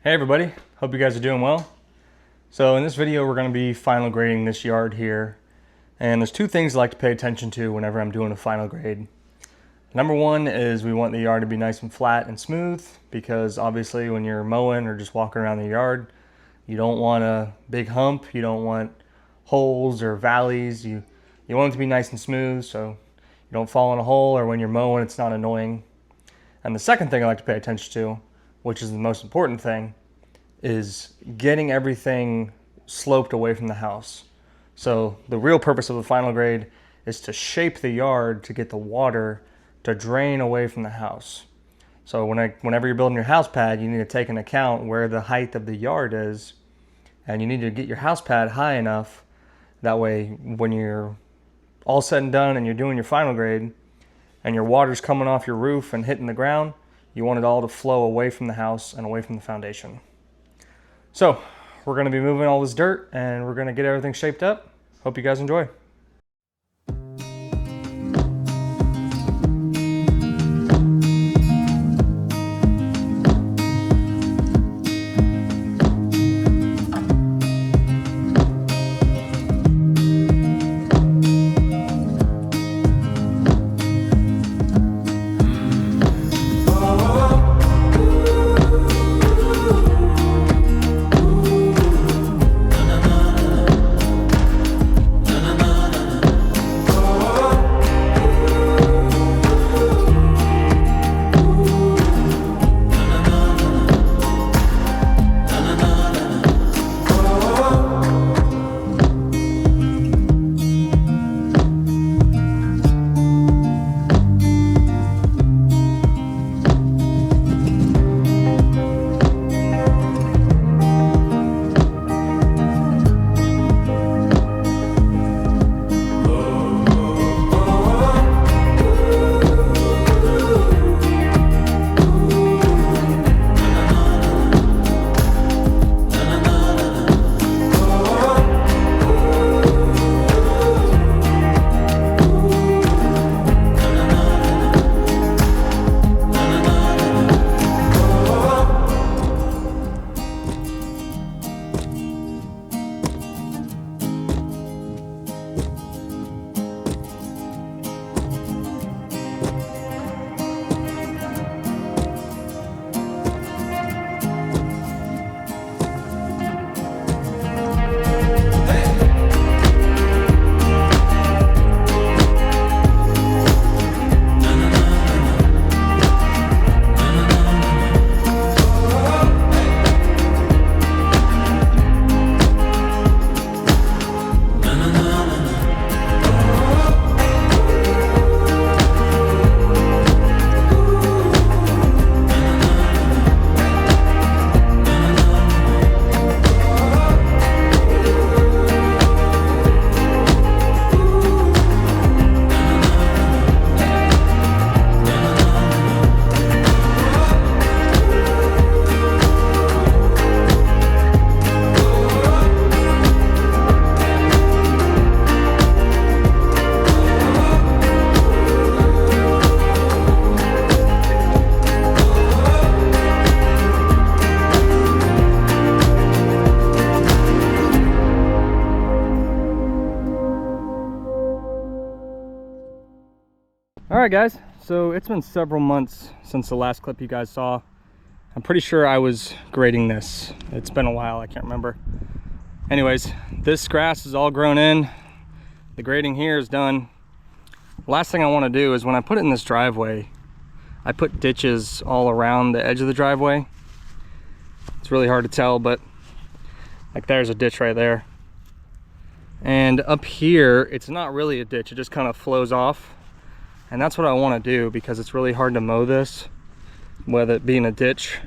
Hey everybody, hope you guys are doing well. So in this video we're going to be final grading this yard here, and there's two things I like to pay attention to whenever I'm doing a final grade. Number one is we want the yard to be nice and flat and smooth, because obviously when you're mowing or just walking around the yard, you don't want a big hump, you don't want holes or valleys, you want it to be nice and smooth so you don't fall in a hole, or when you're mowing it's not annoying. And the second thing I like to pay attention to, which is the most important thing, is getting everything sloped away from the house. So the real purpose of the final grade is to shape the yard to get the water to drain away from the house. So whenever you're building your house pad, you need to take into account where the height of the yard is, and you need to get your house pad high enough that way when you're all said and done and you're doing your final grade and your water's coming off your roof and hitting the ground, you want it all to flow away from the house and away from the foundation. So we're going to be moving all this dirt and we're going to get everything shaped up. Hope you guys enjoy. Alright guys, so it's been several months since the last clip you guys saw. I'm pretty sure I was grading this. It's been a while, I can't remember. Anyways, this grass is all grown in. The grading here is done. Last thing I want to do is when I put it in this driveway, I put ditches all around the edge of the driveway. It's really hard to tell, but like there's a ditch right there. And up here, it's not really a ditch, it just kind of flows off. And that's what I want to do because it's really hard to mow this, whether it be in a ditch.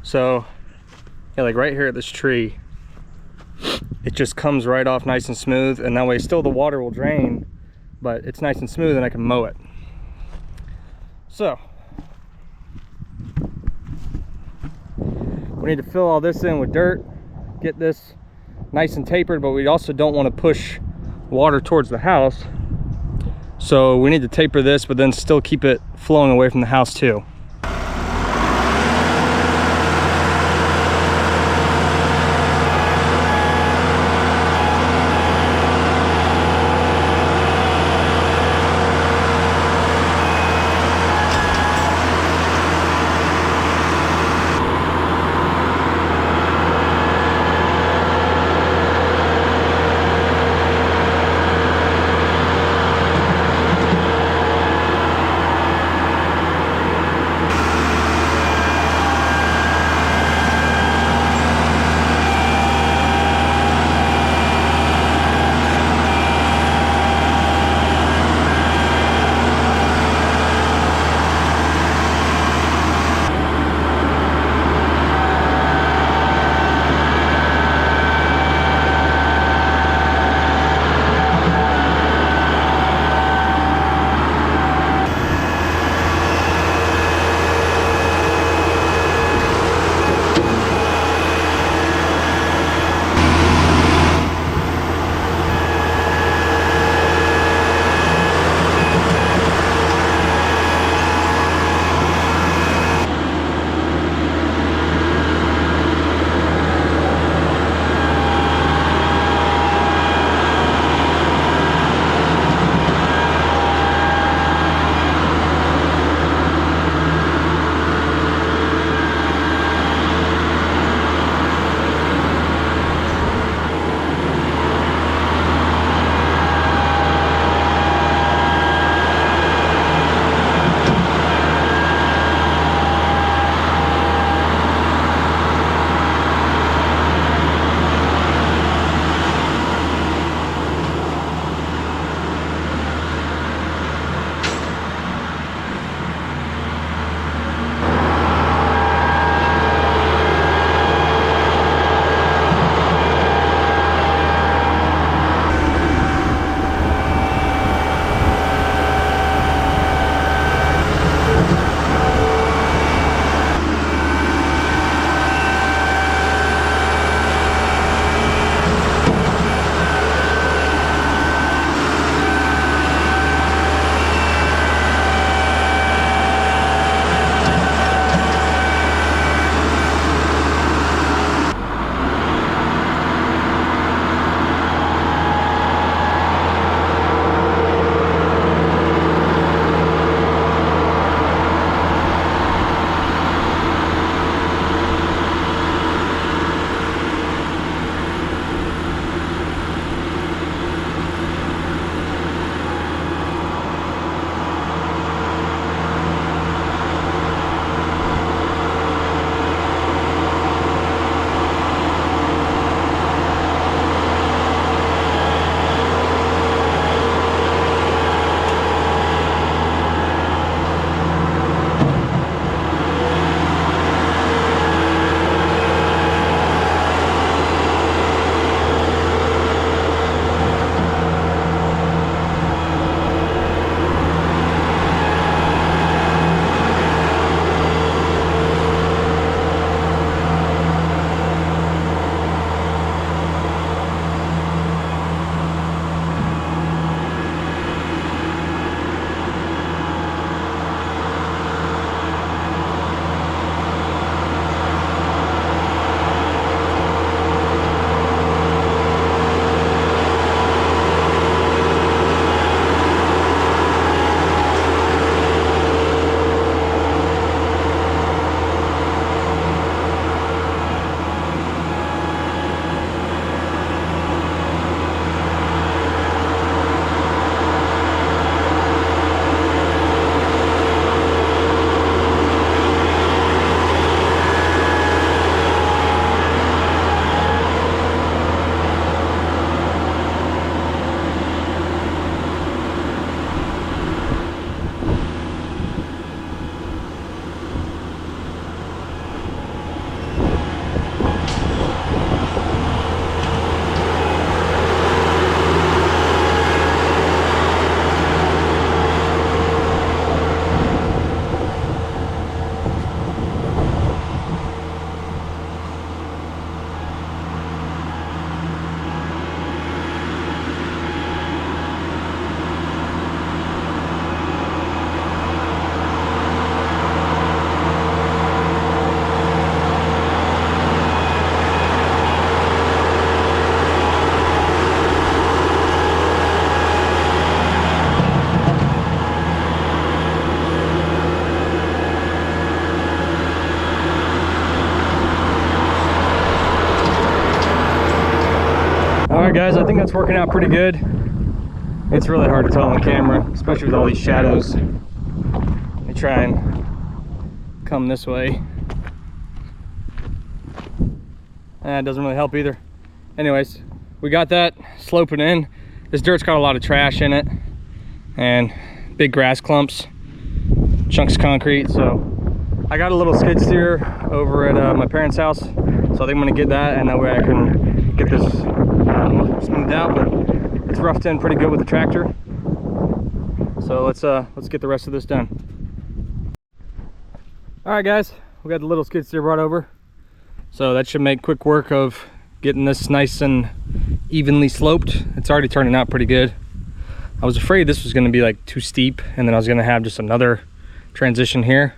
So, yeah, like right here at this tree, it just comes right off nice and smooth, and that way still the water will drain, but it's nice and smooth and I can mow it. So, we need to fill all this in with dirt, get this nice and tapered, but we also don't want to push water towards the house. So we need to taper this, but then still keep it flowing away from the house too. right, guys, I think that's working out pretty good. It's really hard to tell on camera, especially with all these shadows. Let me try and come this way. It doesn't really help either. Anyways, we got that sloping in. This dirt's got a lot of trash in it and big grass clumps, chunks of concrete. So I got a little skid steer over at my parents' house, so I think I'm gonna get that, and that way I can get this smoothed out. But it's roughed in pretty good with the tractor. So let's get the rest of this done. All right, guys, we got the little skid steer brought over, so that should make quick work of getting this nice and evenly sloped. It's already turning out pretty good. I was afraid this was going to be like too steep and then I was going to have just another transition here,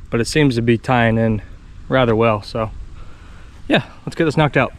but it seems to be tying in rather well. So yeah, let's get this knocked out.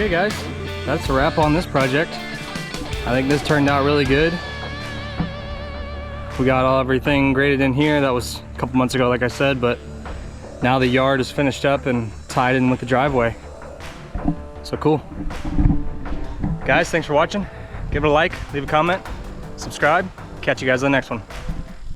Okay guys, that's a wrap on this project. I think this turned out really good. We got everything graded in here. That was a couple months ago, like I said, but now the yard is finished up and tied in with the driveway. So cool. Guys, thanks for watching. Give it a like, leave a comment, subscribe. Catch you guys on the next one.